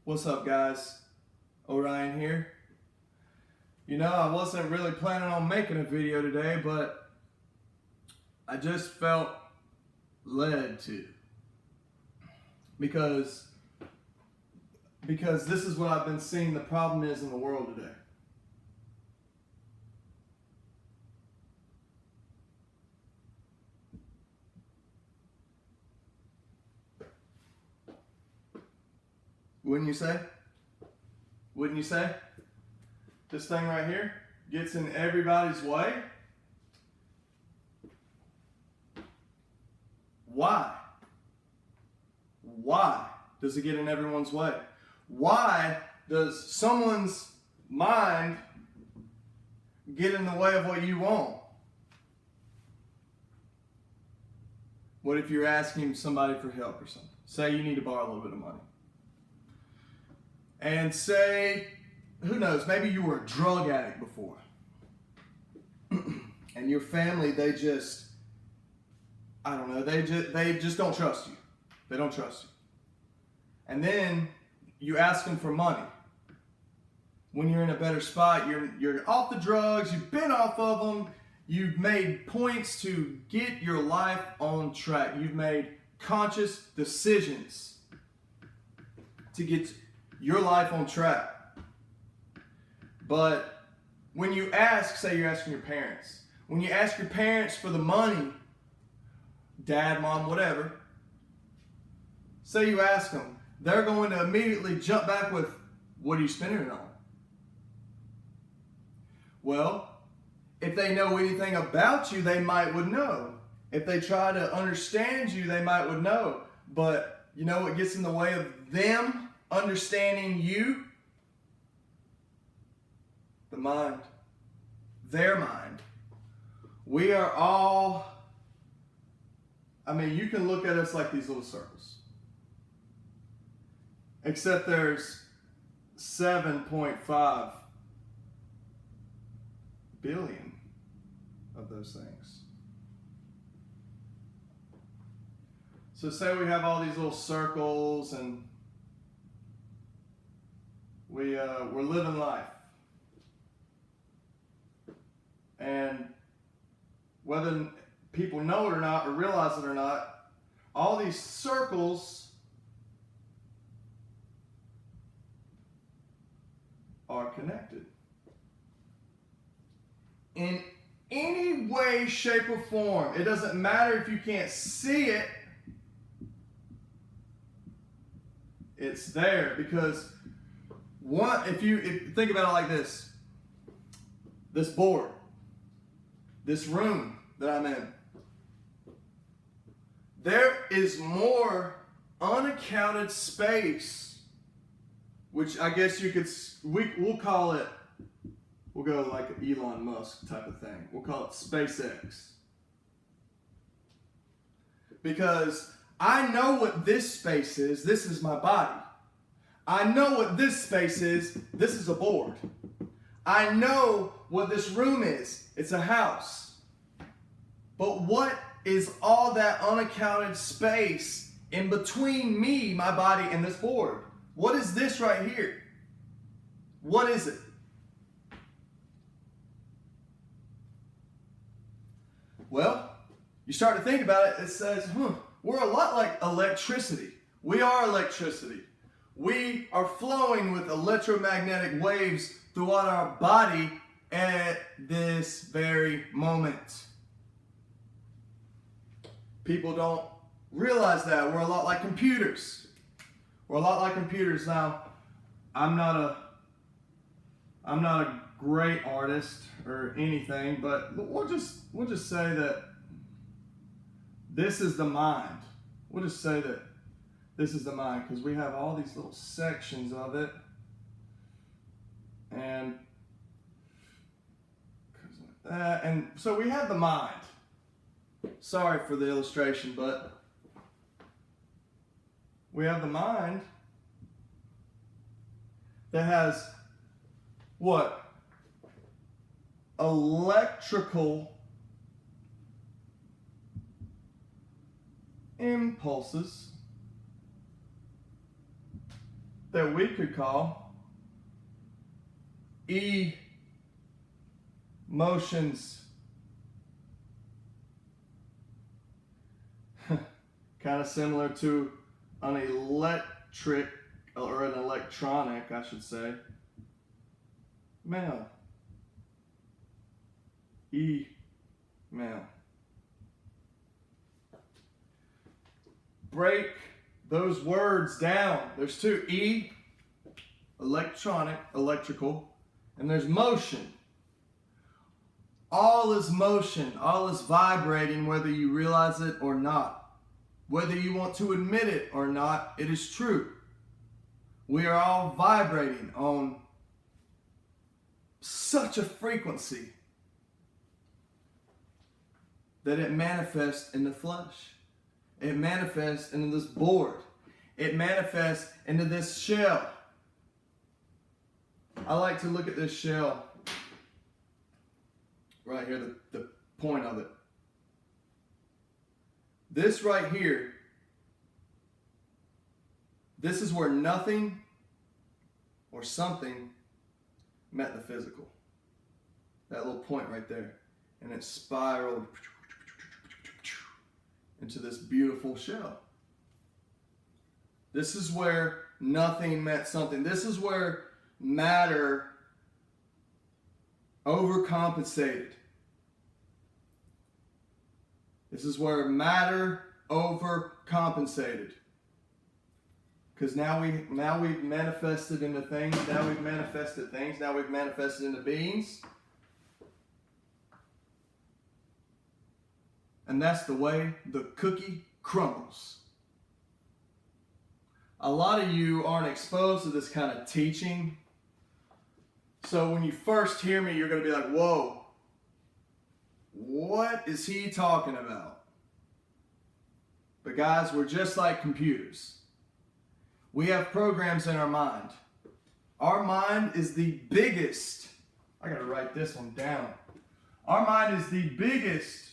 What's up, guys? Orion here. You know, I wasn't really planning on making a video today, but I just felt led to. Because this is what I've been seeing the problem is in the world today. Wouldn't you say? Wouldn't you say? This thing right here gets in everybody's way. Why? Why does it get in everyone's way? Why does someone's mind get in the way of what you want? What if you're asking somebody for help or something? Say you need to borrow a little bit of money. And say, who knows, maybe you were a drug addict before. And your family, they just don't trust you. They don't trust you. And then you ask them for money. When you're in a better spot, you're off the drugs, you've been off of them, you've made points to get your life on track. You've made conscious decisions to get your life on track. But when you ask, say you're asking your parents, when you ask your parents for the money, dad, mom, whatever, say you ask them, they're going to immediately jump back with, what are you spending it on? Well, if they know anything about you, they would know. If they try to understand you, they would know. But you know what gets in the way of them understanding you? The mind. Their mind. We are all, you can look at us like these little circles. Except there's 7.5 billion of those things. So say we have all these little circles and we're living life. And whether people know it or not, or realize it or not, all these circles are connected. In any way, shape, or form. It doesn't matter if you can't see it. It's there because if you think about it like this, this board, this room that I'm in, there is more unaccounted space, which I guess we'll call it, we'll go like an Elon Musk type of thing. We'll call it SpaceX. Because I know what this space is. This is my body. I know what this space is. This is a board. I know what this room is. It's a house. But what is all that unaccounted space in between me, my body, and this board? What is this right here? What is it? Well, you start to think about it, it says, we're a lot like electricity. We are electricity. We are flowing with electromagnetic waves throughout our body at this very moment. People don't realize that. We're a lot like computers. We're a lot like computers. Now, I'm not a great artist or anything, but we'll just say that this is the mind. We'll just say that this is the mind because we have all these little sections of it. And so we have the mind. Sorry for the illustration, but we have the mind that has what? Electrical impulses that we could call emotions. Kind of similar to an electric, or an electronic, I should say. Mail. Email. Break those words down. There's two. E, electronic, electrical, and there's motion. All is motion. All is vibrating, whether you realize it or not. Whether you want to admit it or not, it is true. We are all vibrating on such a frequency that it manifests in the flesh. It manifests into this board. It manifests into this shell. I like to look at this shell right here, the point of it. This right here, this is where nothing or something met the physical. That little point right there. And it spiraled into this beautiful shell. This is where nothing met something. This is where matter overcompensated. This is where matter overcompensated. Because now we've manifested into things. Now we've manifested things. Now we've manifested into beings. And that's the way the cookie crumbles. A lot of you aren't exposed to this kind of teaching. So when you first hear me, you're going to be like, whoa, what is he talking about? But guys, we're just like computers. We have programs in our mind. Our mind is the biggest. I got to write this one down. Our mind is the biggest,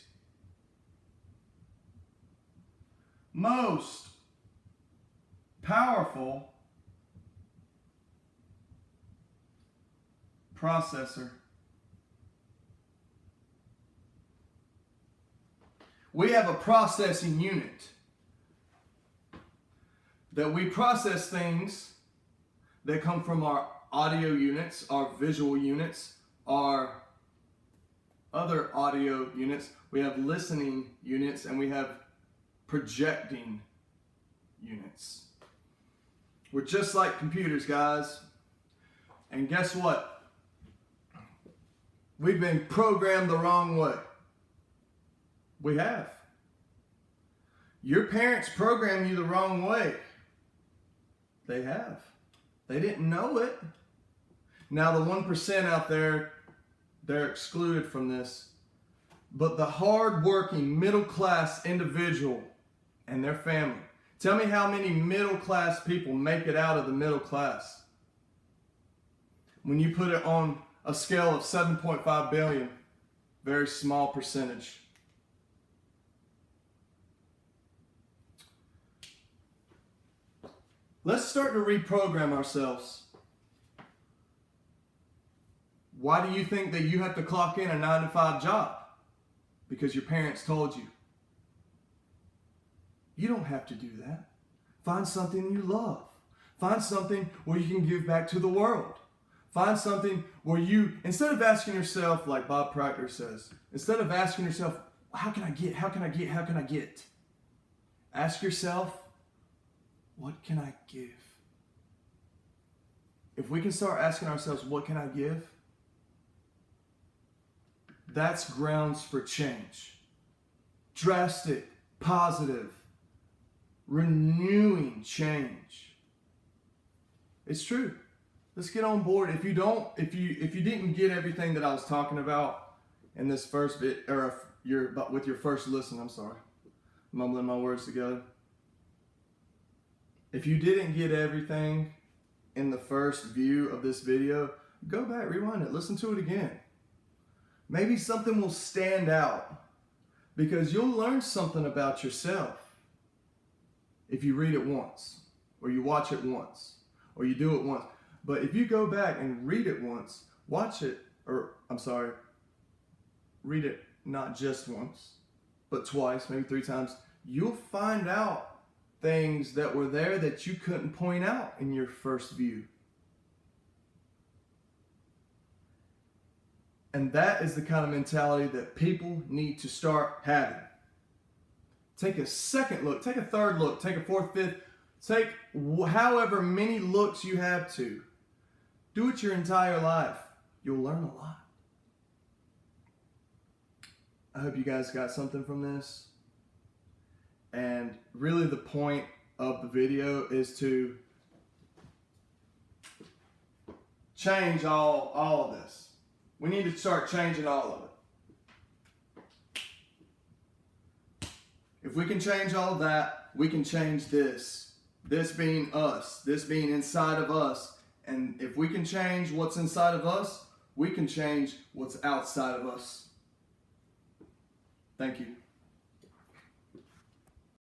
most powerful processor. We have a processing unit that we process things that come from our audio units, our visual units, our other audio units. We have listening units, and we have projecting units. We're just like computers, guys. And guess what? We've been programmed the wrong way. We have. Your parents programmed you the wrong way. They have. They didn't know it. Now the 1% out there, they're excluded from this. But the hard-working, middle-class individual and their family. Tell me how many middle-class people make it out of the middle class. When you put it on a scale of 7.5 billion, very small percentage. Let's start to reprogram ourselves. Why do you think that you have to clock in a 9-to-5 job? Because your parents told you. You don't have to do that. Find something you love. Find something where you can give back to the world. Find something where you, instead of asking yourself, like Bob Proctor says, instead of asking yourself, how can I get? Ask yourself, what can I give? If we can start asking ourselves, what can I give? That's grounds for change. Drastic, positive, renewing change. It's true. Let's get on board. If you didn't get everything that I was talking about in this first bit, or with your first listen, I'm sorry, mumbling my words together. If you didn't get everything in the first view of this video, go back, rewind it, listen to it again. Maybe something will stand out because you'll learn something about yourself if you read it once, or you watch it once, or you do it once. But if you go back and read it once, read it not just once, but twice, maybe 3 times, you'll find out things that were there that you couldn't point out in your first view. And that is the kind of mentality that people need to start having. Take a second look, take a third look, take a fourth, fifth, take however many looks you have to. Do it your entire life. You'll learn a lot. I hope you guys got something from this. And really the point of the video is to change all of this. We need to start changing all of it. If we can change all of that, we can change this. This being us, this being inside of us. And if we can change what's inside of us, we can change what's outside of us. Thank you.